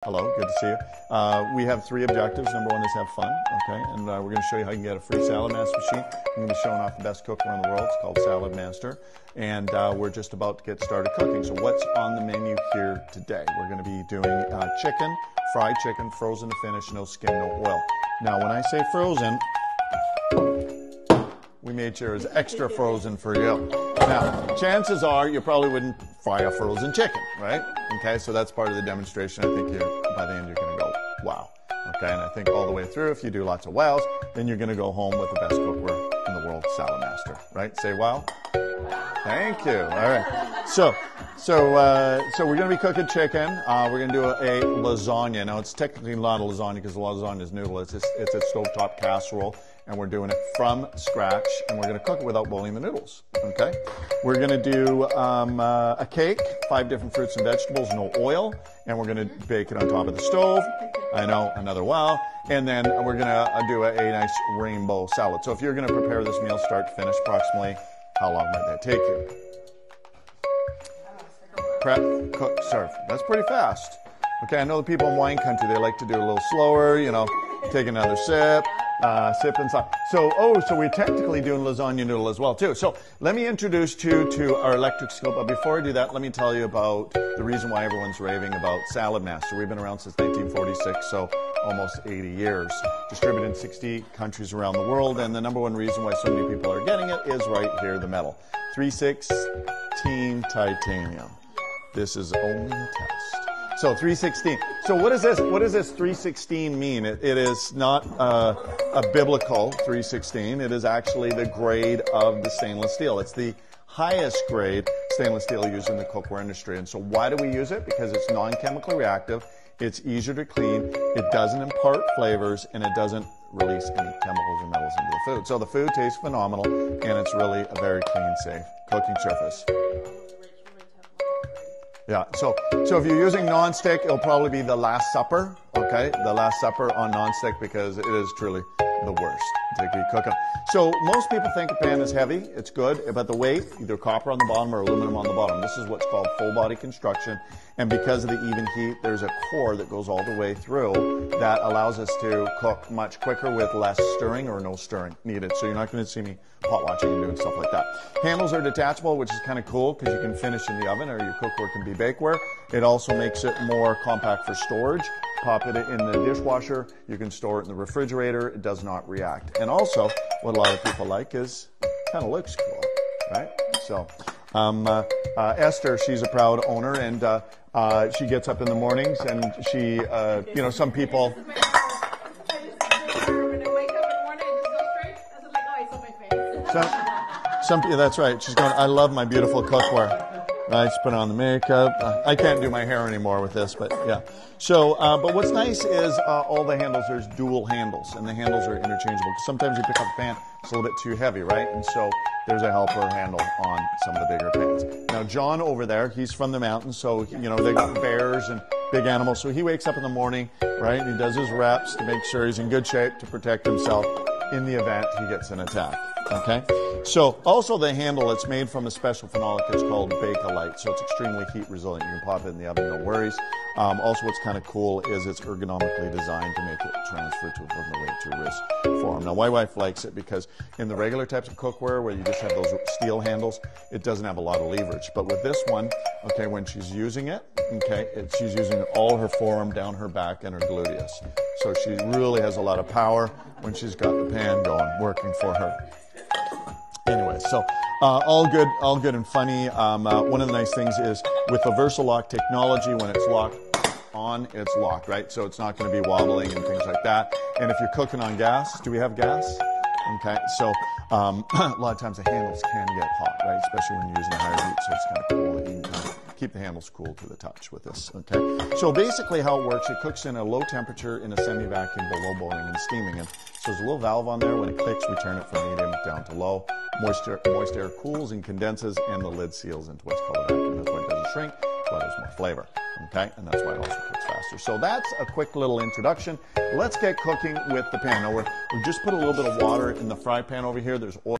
Hello, good to see you. We have three objectives. Number one is have fun, okay? And we're going to show you how you can get a free Salad Master machine. I'm going to be showing off the best cookware in the world. It's called Salad Master. And we're just about to get started cooking. So what's on the menu here today? We're going to be doing chicken, fried chicken, frozen to finish, no skin, no oil. Now, when I say frozen, we made sure it's extra frozen for you. Now, chances are you probably wouldn't fry a frozen chicken, right? Okay, so that's part of the demonstration. I think by the end you're going to go, wow. Okay, and I think all the way through, if you do lots of wows, then you're going to go home with the best cookware in the world, Salad Master, right? Say wow. Thank you. All right. So we're going to be cooking chicken. We're going to do a lasagna. Now, it's technically not a lasagna because lasagna is noodle. It's a stovetop casserole. And we're doing it from scratch, and we're going to cook it without boiling the noodles, okay? We're going to do a cake, 5 different fruits and vegetables, no oil, and we're going to bake it on top of the stove. I know, another wow. And then we're going to do a nice rainbow salad. So if you're going to prepare this meal start to finish, approximately how long might that take you? Prep, cook, serve. That's pretty fast. Okay, I know the people in wine country, they like to do it a little slower, you know, take another sip. Sip inside. So we're technically doing lasagna noodle as well too. So let me introduce you to our electric skillet. But before I do that, let me tell you about the reason why everyone's raving about Salad Master. We've been around since 1946, so almost 80 years. Distributed in 60 countries around the world. And the number one reason why so many people are getting it is right here, the metal. 316 titanium. This is only a test. So 316. So what is this? What does this 316 mean? It is not a biblical 316. It is actually the grade of the stainless steel. It's the highest grade stainless steel used in the cookware industry. And so why do we use it? Because it's non-chemically reactive. It's easier to clean. It doesn't impart flavors, and it doesn't release any chemicals or metals into the food. So the food tastes phenomenal, and it's really a very clean, safe cooking surface. Yeah, so if you're using nonstick, it'll probably be the Last Supper, okay? The Last Supper on nonstick, because it is truly the worst to keep cooking. So most people think a pan is heavy. It's good, but the weight, either copper on the bottom or aluminum on the bottom. This is what's called full body construction. And because of the even heat, there's a core that goes all the way through that allows us to cook much quicker with less stirring or no stirring needed. So you're not going to see me pot watching and doing stuff like that. Handles are detachable, which is kind of cool because you can finish in the oven, or your cookware can be bakeware. It also makes it more compact for storage. Pop it in the dishwasher. You can store it in the refrigerator. It does not react. And also, what a lot of people like is kind of looks cool, right? So, Esther, she's a proud owner, and she gets up in the mornings, and she, you know, some people. That's right. She's going, I love my beautiful cookware. I just put on the makeup. I can't do my hair anymore with this, but yeah. So, but what's nice is all the handles, there's dual handles, and the handles are interchangeable. Because sometimes you pick up a pan, it's a little bit too heavy, right? And so there's a helper handle on some of the bigger pans. Now, John over there, he's from the mountains, so, you know, they got bears and big animals. So he wakes up in the morning, right? He does his reps to make sure he's in good shape to protect himself in the event he gets an attack. Okay? So also the handle, it's made from a special phenolic. It's called Bakelite. So it's extremely heat resilient. You can pop it in the oven, no worries. Also what's kind of cool is it's ergonomically designed to make it transfer from the weight to wrist form. Now my wife likes it because in the regular types of cookware where you just have those steel handles, it doesn't have a lot of leverage. But with this one, okay, when she's using it, okay, she's using all her forearm, down her back, and her gluteus. So she really has a lot of power when she's got the pan going, working for her. Anyway, so all good and funny. One of the nice things is with the VersaLock technology, when it's locked on, it's locked, right? So it's not going to be wobbling and things like that. And if you're cooking on gas, do we have gas? Okay, so a lot of times the handles can get hot, right? Especially when you're using a higher heat, so it's kind of cool that you can kind of keep the handles cool to the touch with this, okay? So basically how it works, it cooks in a low temperature in a semi-vacuum below boiling and steaming. And so there's a little valve on there. When it clicks, we turn it from medium down to low. Moist air cools and condenses, and the lid seals into what's called a vacuum. That's why it doesn't shrink, but there's more flavor, okay? And that's why it also cooks faster. So that's a quick little introduction. Let's get cooking with the pan. Now, we just put a little bit of water in the fry pan over here. There's oil.